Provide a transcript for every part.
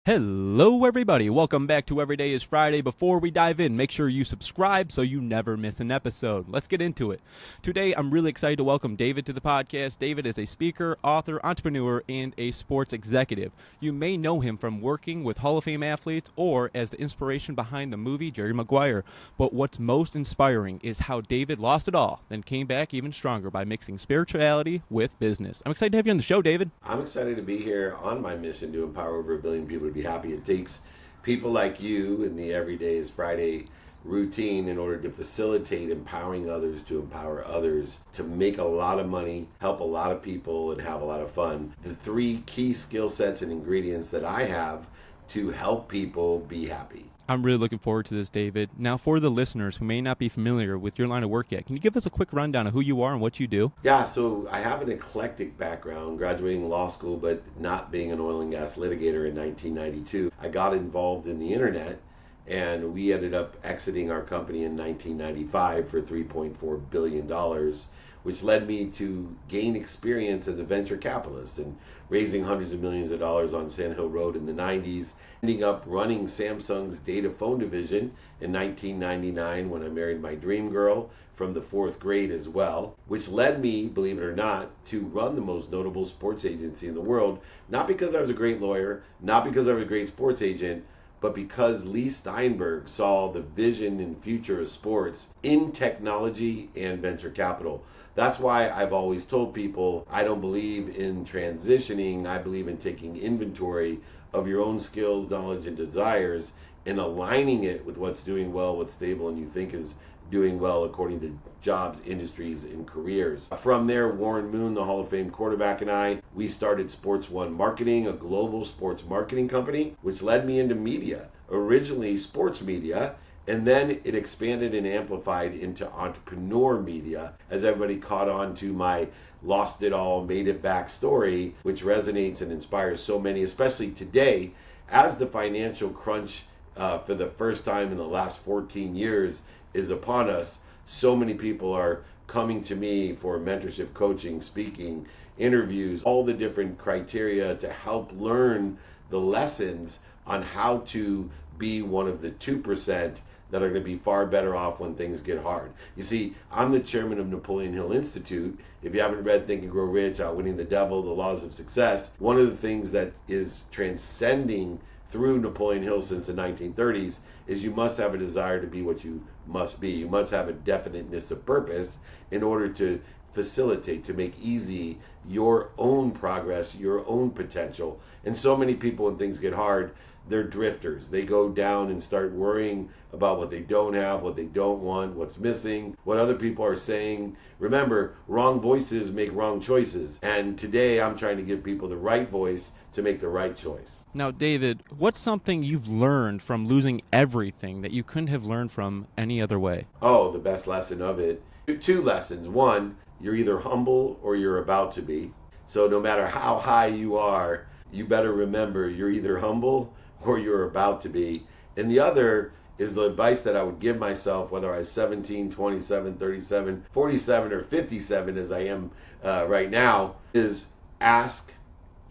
Hello everybody, welcome back to Every Day is Friday. Before we dive in, make sure you subscribe so you never miss an episode. Let's get into it. Today, I'm really excited to welcome David to the podcast. David is a speaker, author, entrepreneur, and a sports executive. You may know him from working with Hall of Fame athletes or as the inspiration behind the movie Jerry Maguire. But what's most inspiring is how David lost it all, then came back even stronger by mixing spirituality with business. I'm excited to have you on the show, David. I'm excited to be here on my mission to empower over 1 billion people to be happy. It takes people like you in the Every Day is Friday routine in order to facilitate empowering others to empower others to make a lot of money, help a lot of people, and have a lot of fun. The 3 key skill sets and ingredients that I have to help people be happy. I'm really looking forward to this, David. Now, for the listeners who may not be familiar with your line of work yet, can you give us a quick rundown of who you are and what you do? Yeah, so I have an eclectic background, graduating law school, but not being an oil and gas litigator in 1992. I got involved in the internet, and we ended up exiting our company in 1995 for $3.4 billion, which led me to gain experience as a venture capitalist and raising hundreds of millions of dollars on Sand Hill Road in the 90s, ending up running Samsung's data phone division in 1999 when I married my dream girl from the 4th grade as well, which led me, believe it or not, to run the most notable sports agency in the world, not because I was a great lawyer, not because I was a great sports agent, but because Lee Steinberg saw the vision and future of sports in technology and venture capital. That's why I've always told people I don't believe in transitioning. I believe in taking inventory of your own skills, knowledge, and desires and aligning it with what's doing well, what's stable, and you think is doing well according to jobs, industries, and careers. From there, Warren Moon, the Hall of Fame quarterback, and I, we started Sports One Marketing, a global sports marketing company, which led me into media, originally sports media, and then it expanded and amplified into entrepreneur media as everybody caught on to my lost it all, made it back story, which resonates and inspires so many, especially today, as the financial crunch for the first time in the last 14 years is upon us. So many people are coming to me for mentorship, coaching, speaking, interviews, all the different criteria to help learn the lessons on how to be one of the 2% that are going to be far better off when things get hard. You see, I'm the chairman of Napoleon Hill Institute. If you haven't read Think and Grow Rich, Outwitting the Devil, The Laws of Success, one of the things that is transcending through Napoleon Hill since the 1930s is you must have a desire to be what you must be. You must have a definiteness of purpose in order to facilitate, to make easy your own progress, your own potential. And so many people, when things get hard, they're drifters. They go down and start worrying about what they don't have, what they don't want, what's missing, what other people are saying. Remember, wrong voices make wrong choices. And today I'm trying to give people the right voice to make the right choice. Now, David, what's something you've learned from losing everything that you couldn't have learned from any other way? Oh, the best lesson of it. 2 lessons. One, you're either humble or you're about to be. So no matter how high you are, you better remember you're either humble or you're about to be. And the other is the advice that I would give myself, whether I was 17, 27, 37, 47, or 57 as I am right now, is ask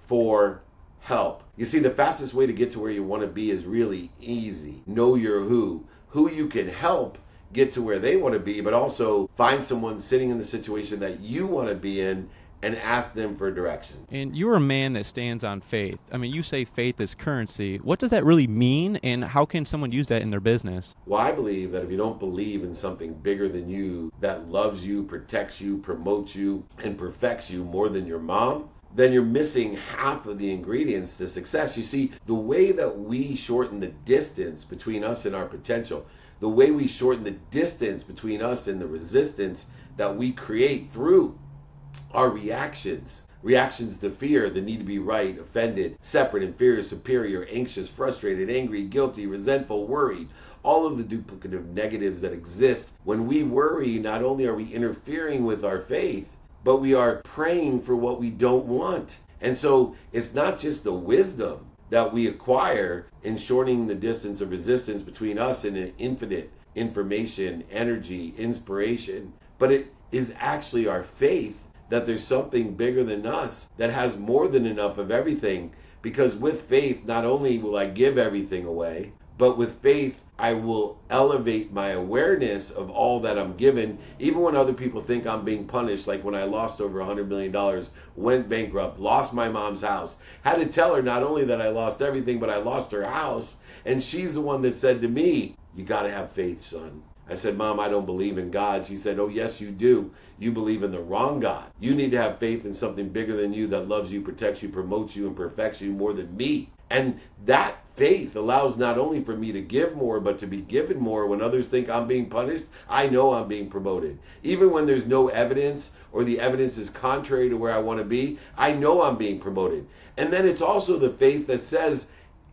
for help. You see, the fastest way to get to where you want to be is really easy. Know your who you can help get to where they want to be, but also find someone sitting in the situation that you want to be in and ask them for direction. And you're a man that stands on faith. I mean, you say faith is currency. What does that really mean, and how can someone use that in their business? Well, I believe that if you don't believe in something bigger than you, that loves you, protects you, promotes you, and perfects you more than your mom, then you're missing half of the ingredients to success. You see, the way that we shorten the distance between us and our potential, the way we shorten the distance between us and the resistance that we create through our reactions to fear, the need to be right, offended, separate, inferior, superior, anxious, frustrated, angry, guilty, resentful, worried, all of the duplicative negatives that exist. When we worry, not only are we interfering with our faith, but we are praying for what we don't want. And so it's not just the wisdom that we acquire in shortening the distance of resistance between us and an infinite information, energy, inspiration, but it is actually our faith that there's something bigger than us that has more than enough of everything. Because with faith, not only will I give everything away, but with faith, I will elevate my awareness of all that I'm given, even when other people think I'm being punished, like when I lost over $100 million, went bankrupt, lost my mom's house. Had to tell her not only that I lost everything, but I lost her house. And she's the one that said to me, "You got to have faith, son." I said, "Mom, I don't believe in God." She said, "Oh, yes, you do. You believe in the wrong God. You need to have faith in something bigger than you that loves you, protects you, promotes you, and perfects you more than me." And that faith allows not only for me to give more, but to be given more. When others think I'm being punished, I know I'm being promoted. Even when there's no evidence or the evidence is contrary to where I want to be, I know I'm being promoted. And then it's also the faith that says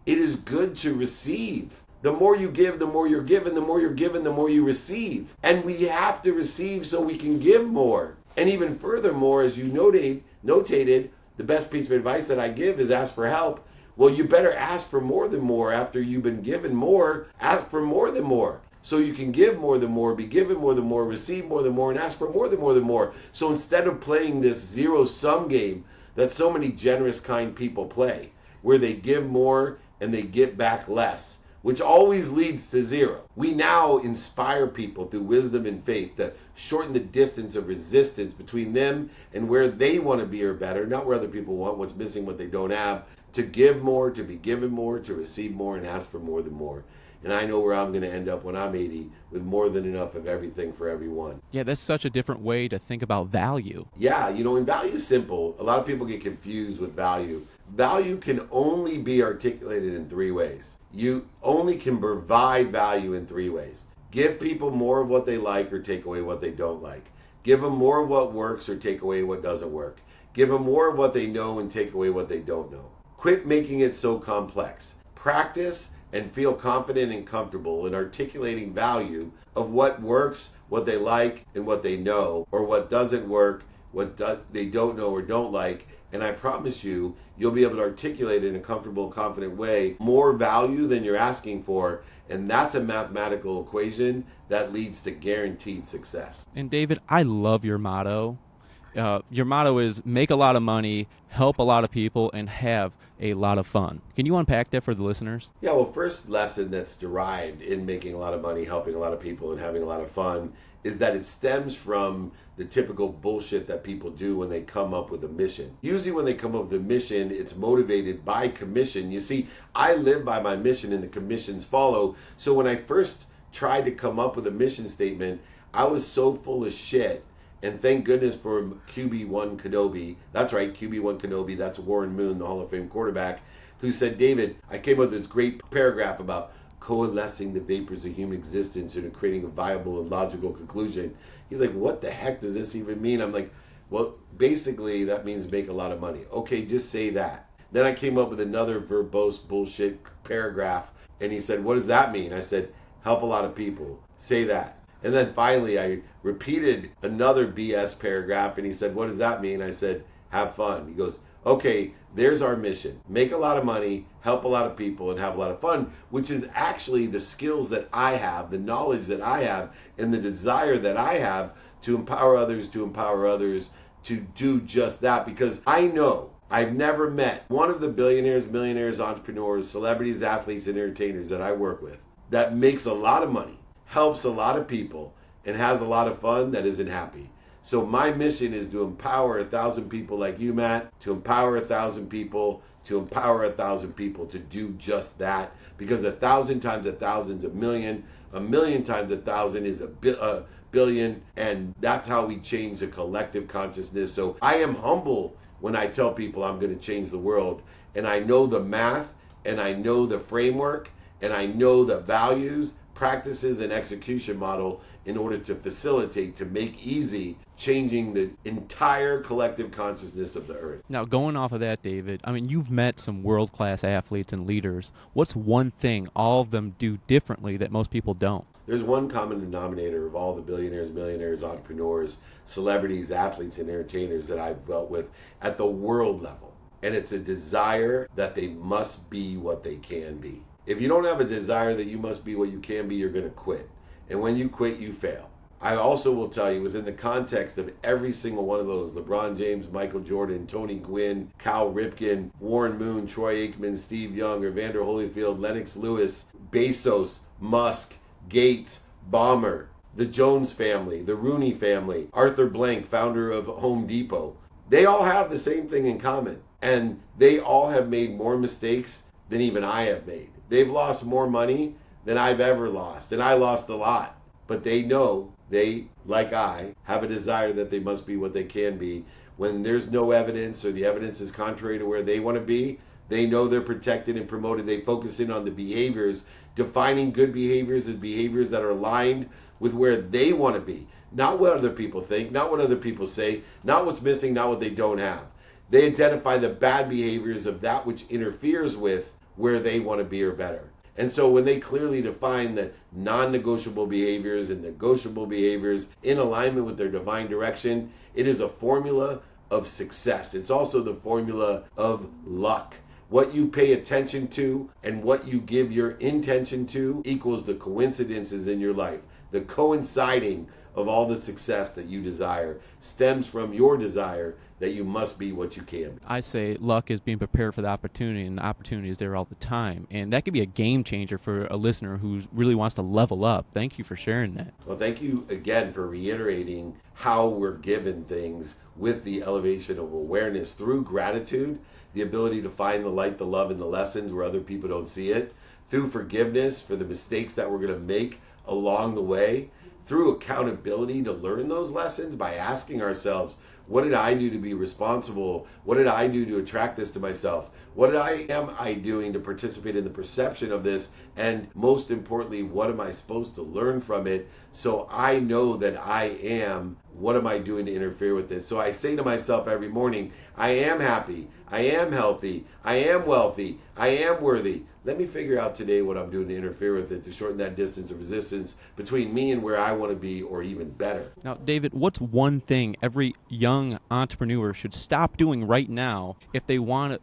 it is good to receive. The more you give, the more you're given. The more you're given, the more you receive. And we have to receive so we can give more. And even furthermore, as you notated, the best piece of advice that I give is ask for help. Well, you better ask for more than more. After you've been given more, ask for more than more. So you can give more than more, be given more than more, receive more than more, and ask for more than more than more. So instead of playing this zero-sum game that so many generous, kind people play, where they give more and they get back less, which always leads to zero, we now inspire people through wisdom and faith to shorten the distance of resistance between them and where they want to be or better, not where other people want, what's missing, what they don't have, to give more, to be given more, to receive more, and ask for more than more. And I know where I'm going to end up when I'm 80, with more than enough of everything for everyone. Yeah, that's such a different way to think about value. Yeah, and value is simple. A lot of people get confused with value. Value can only be articulated in three ways. You only can provide value in three ways. Give people more of what they like or take away what they don't like. Give them more of what works or take away what doesn't work. Give them more of what they know and take away what they don't know. Quit making it so complex. Practice and feel confident and comfortable in articulating value of what works, what they like, and what they know, or what doesn't work, they don't know or don't like. And I promise you, you'll be able to articulate in a comfortable, confident way more value than you're asking for. And that's a mathematical equation that leads to guaranteed success. And David, I love your motto. Your motto is make a lot of money, help a lot of people, and have a lot of fun. Can you unpack that for the listeners? Yeah, well, first lesson that's derived in making a lot of money, helping a lot of people, and having a lot of fun is that it stems from the typical bullshit that people do when they come up with a mission. Usually when they come up with a mission, it's motivated by commission. You see, I live by my mission and the commissions follow. So when I first tried to come up with a mission statement, I was so full of shit. And thank goodness for QB1 Kenobi. That's right, QB1 Kenobi. That's Warren Moon, the Hall of Fame quarterback, who said, "David, I came up with this great paragraph about coalescing the vapors of human existence into creating a viable and logical conclusion." He's like, "What the heck does this even mean?" I'm like, "Well, basically that means make a lot of money." Okay, just say that. Then I came up with another verbose bullshit paragraph, and he said, "What does that mean?" I said, "Help a lot of people." Say that. And then finally I repeated another BS paragraph, and he said, "What does that mean?" I said, "Have fun." He goes, "Okay, there's our mission. Make a lot of money, help a lot of people, and have a lot of fun," which is actually the skills that I have, the knowledge that I have, and the desire that I have to empower others to do just that. Because I know I've never met one of the billionaires, millionaires, entrepreneurs, celebrities, athletes, and entertainers that I work with that makes a lot of money, helps a lot of people, and has a lot of fun that isn't happy. So my mission is to empower 1,000 people like you, Matt, to empower 1,000 people, to empower 1,000 people to do just that. Because 1,000 times 1,000 is a million times 1,000 is a billion, and that's how we change the collective consciousness. So I am humble when I tell people I'm going to change the world, and I know the math, and I know the framework, and I know the values, practices, and execution model in order to facilitate, to make easy changing the entire collective consciousness of the earth. Now, going off of that, David, I mean, you've met some world-class athletes and leaders. What's one thing all of them do differently that most people don't? There's one common denominator of all the billionaires, millionaires, entrepreneurs, celebrities, athletes, and entertainers that I've dealt with at the world level. And it's a desire that they must be what they can be. If you don't have a desire that you must be what you can be, you're going to quit. And when you quit, you fail. I also will tell you, within the context of every single one of those, LeBron James, Michael Jordan, Tony Gwynn, Cal Ripken, Warren Moon, Troy Aikman, Steve Young, Evander Holyfield, Lennox Lewis, Bezos, Musk, Gates, Ballmer, the Jones family, the Rooney family, Arthur Blank, founder of Home Depot, they all have the same thing in common. And they all have made more mistakes than even I have made. They've lost more money than I've ever lost, and I lost a lot. But they know they, like I, have a desire that they must be what they can be. When there's no evidence or the evidence is contrary to where they want to be, they know they're protected and promoted. They focus in on the behaviors, defining good behaviors as behaviors that are aligned with where they want to be. Not what other people think, not what other people say, not what's missing, not what they don't have. They identify the bad behaviors of that which interferes with where they want to be or better. And so when they clearly define the non-negotiable behaviors and negotiable behaviors in alignment with their divine direction, it is a formula of success. It's also the formula of luck. What you pay attention to and what you give your intention to equals the coincidences in your life. The coinciding of all the success that you desire stems from your desire that you must be what you can be. I say luck is being prepared for the opportunity, and the opportunity is there all the time. And that could be a game changer for a listener who really wants to level up. Thank you for sharing that. Well, thank you again for reiterating how we're given things with the elevation of awareness through gratitude, the ability to find the light, the love, and the lessons where other people don't see it, through forgiveness for the mistakes that we're going to make along the way, through accountability to learn those lessons by asking ourselves, what did I do to be responsible? What did I do to attract this to myself? What am I doing to participate in the perception of this? And most importantly, what am I supposed to learn from it so I know that I am? What am I doing to interfere with it? So I say to myself every morning, I am happy, I am healthy, I am wealthy, I am worthy. Let me figure out today what I'm doing to interfere with it, to shorten that distance of resistance between me and where I want to be, or even better. Now, David, what's one thing every young entrepreneur should stop doing right now if they want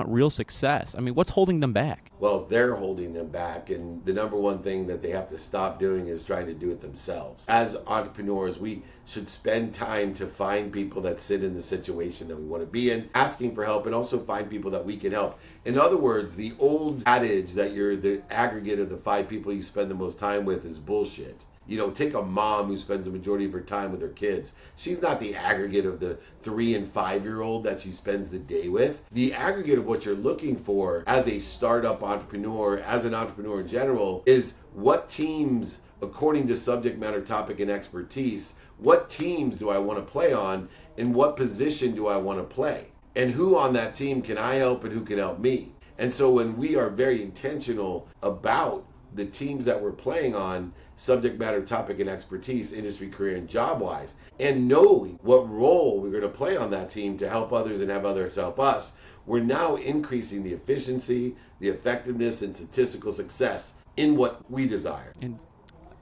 real success? I mean, what's holding them back? Well, they're holding them back, and the number one thing that they have to stop doing is trying to do it themselves. As entrepreneurs, we should spend time to find people that sit in the situation that we want to be in, asking for help, and also find people that we can help. In other words, the old adage that you're the aggregate of the 5 people you spend the most time with is bullshit. You know, take a mom who spends the majority of her time with her kids. She's not the aggregate of the 3 and 5-year-old that she spends the day with. The aggregate of what you're looking for as a startup entrepreneur, as an entrepreneur in general, is what teams, according to subject matter, topic, and expertise, what teams do I want to play on, and what position do I want to play? And who on that team can I help and who can help me? And so when we are very intentional about the teams that we're playing on, subject matter, topic, and expertise, industry, career, and job-wise, and knowing what role we're going to play on that team to help others and have others help us, we're now increasing the efficiency, the effectiveness, and statistical success in what we desire. And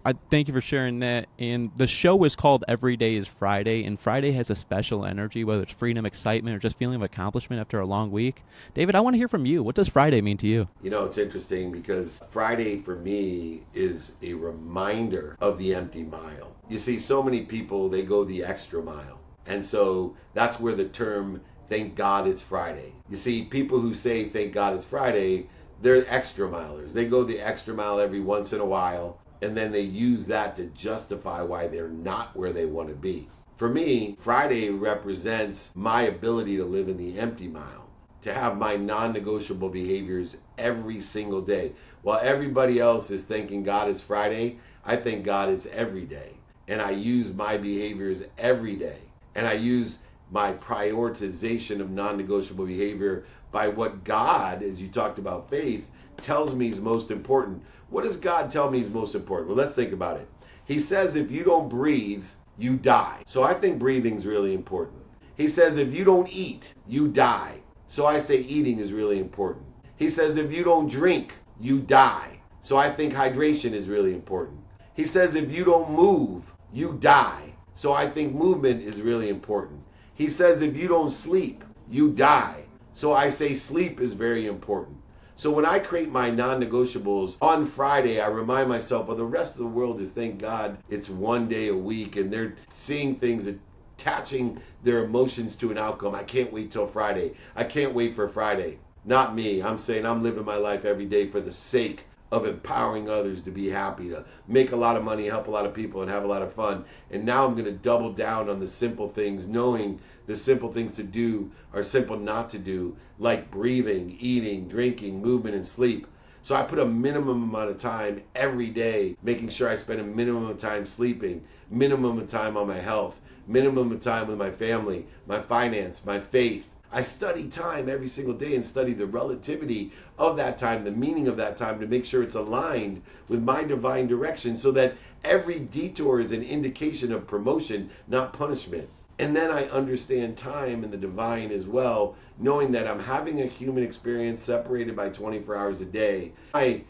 I thank you for sharing that. And the show is called Every Day is Friday, and Friday has a special energy, whether it's freedom, excitement, or just feeling of accomplishment after a long week. David, I want to hear from you. What does Friday mean to you? You know, it's interesting because Friday for me is a reminder of the empty mile. You see, so many people, they go the extra mile. And so that's where the term, thank God it's Friday. You see, people who say, thank God it's Friday, they're extra milers. They go the extra mile every once in a while, and then they use that to justify why they're not where they want to be. For me, Friday represents my ability to live in the empty mile, to have my non-negotiable behaviors every single day. While everybody else is thanking God it's Friday, I thank God it's every day. And I use my behaviors every day. And I use my prioritization of non-negotiable behavior by what God, as you talked about faith, tells me is most important. What does God tell me is most important? Well, let's think about it. He says if you don't breathe, you die. So I think breathing is really important. He says if you don't eat, you die. So I say eating is really important. He says if you don't drink, you die. So I think hydration is really important. He says if you don't move, you die. So I think movement is really important. He says if you don't sleep, you die. So I say sleep is very important. So when I create my non-negotiables on Friday, I remind myself, well, the rest of the world is, thank God, it's one day a week, and they're seeing things, attaching their emotions to an outcome. I can't wait till Friday. I can't wait for Friday. Not me. I'm saying I'm living my life every day for the sake of empowering others to be happy, to make a lot of money, help a lot of people, and have a lot of fun. And now I'm going to double down on the simple things, knowing the simple things to do are simple not to do, like breathing, eating, drinking, movement, and sleep. So I put a minimum amount of time every day, making sure I spend a minimum of time sleeping, minimum of time on my health, minimum of time with my family, my finance, my faith. I study time every single day and study the relativity of that time, the meaning of that time, to make sure it's aligned with my divine direction, so that every detour is an indication of promotion, not punishment. And then I understand time and the divine as well, knowing that I'm having a human experience separated by 24 hours a day. My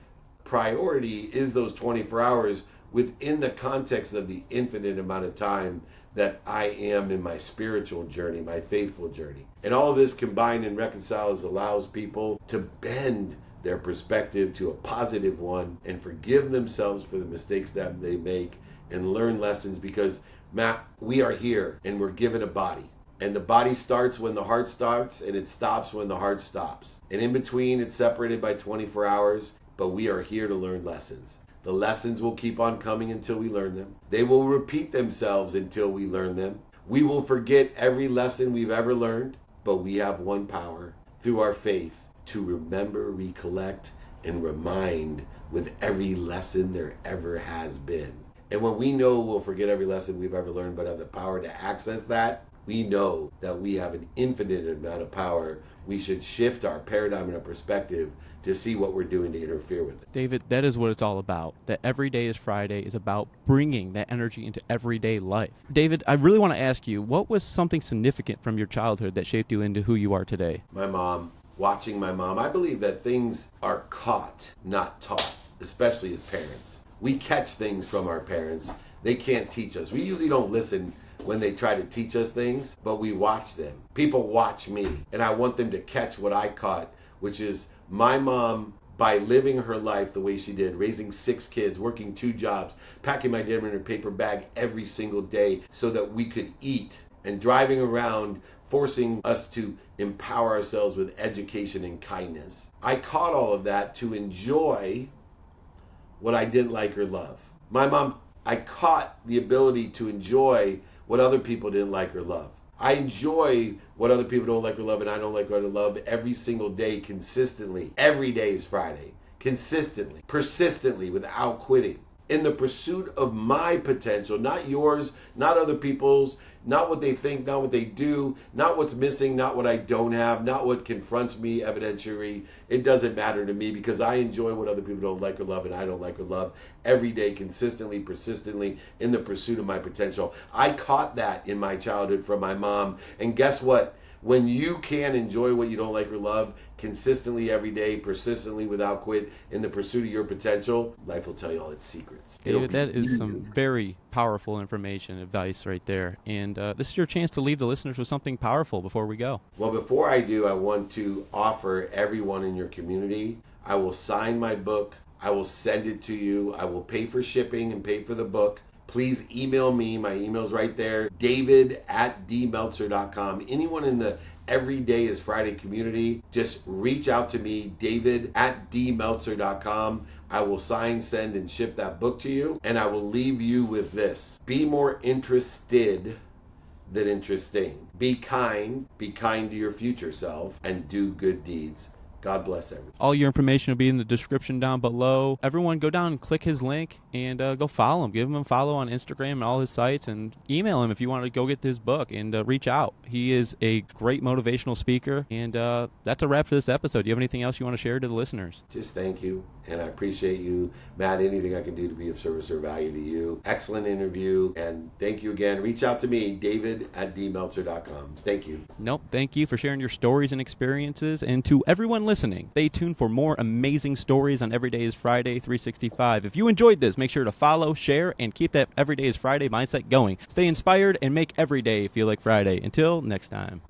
priority is those 24 hours within the context of the infinite amount of time that I am in my spiritual journey, my faithful journey. And all of this combined and reconciles allows people to bend their perspective to a positive one and forgive themselves for the mistakes that they make and learn lessons, because, Matt, we are here and we're given a body. And the body starts when the heart starts, and it stops when the heart stops. And in between, it's separated by 24 hours, but we are here to learn lessons. The lessons will keep on coming until we learn them. They will repeat themselves until we learn them. We will forget every lesson we've ever learned, but we have one power through our faith to remember, recollect, and remind with every lesson there ever has been. And when we know we'll forget every lesson we've ever learned, but have the power to access that, we know that we have an infinite amount of power. We should shift our paradigm and our perspective to see what we're doing to interfere with it. David, that is what it's all about. That Every Day is Friday is about bringing that energy into everyday life. David, I really want to ask you, what was something significant from your childhood that shaped you into who you are today? My mom, watching my mom. I believe that things are caught, not taught, especially as parents. We catch things from our parents. They can't teach us. We usually don't listen when they try to teach us things, but we watch them. People watch me, and I want them to catch what I caught, which is my mom, by living her life the way she did, raising 6 kids, working 2 jobs, packing my dinner in a paper bag every single day so that we could eat, and driving around forcing us to empower ourselves with education and kindness. I caught all of that to enjoy what I didn't like or love. My mom, I caught the ability to enjoy what other people didn't like or love. I enjoy what other people don't like or love, and I don't like or love every single day, consistently. Every day is Friday. Consistently, persistently, without quitting. In the pursuit of my potential, not yours, not other people's, not what they think, not what they do, not what's missing, not what I don't have, not what confronts me evidentiary. It doesn't matter to me, because I enjoy what other people don't like or love, and I don't like or love every day, consistently, persistently, in the pursuit of my potential. I caught that in my childhood from my mom. And guess what? When you can enjoy what you don't like or love consistently every day, persistently, without quit, in the pursuit of your potential, life will tell you all its secrets. David, that is some very powerful information, advice right there. And this is your chance to leave the listeners with something powerful before we go. Well, before I do, I want to offer everyone in your community, I will sign my book. I will send it to you. I will pay for shipping and pay for the book. Please email me. My email's right there, david@dmeltzer.com. Anyone in the Every Day is Friday community, just reach out to me, david@dmeltzer.com. I will sign, send, and ship that book to you. And I will leave you with this. Be more interested than interesting. Be kind to your future self, and do good deeds. God bless everyone. All your information will be in the description down below. Everyone go down and click his link and go follow him. Give him a follow on Instagram and all his sites, and email him if you want to go get his book, and reach out. He is a great motivational speaker. And that's a wrap for this episode. Do you have anything else you want to share to the listeners? Just thank you, and I appreciate you. Matt, anything I can do to be of service or value to you. Excellent interview, and thank you again. Reach out to me, david@dmeltzer.com. Thank you. Nope. Thank you for sharing your stories and experiences. And to everyone listening, stay tuned for more amazing stories on Every Day is Friday 365. If you enjoyed this, make sure to follow, share, and keep that Every Day is Friday mindset going. Stay inspired and make every day feel like Friday. Until next time.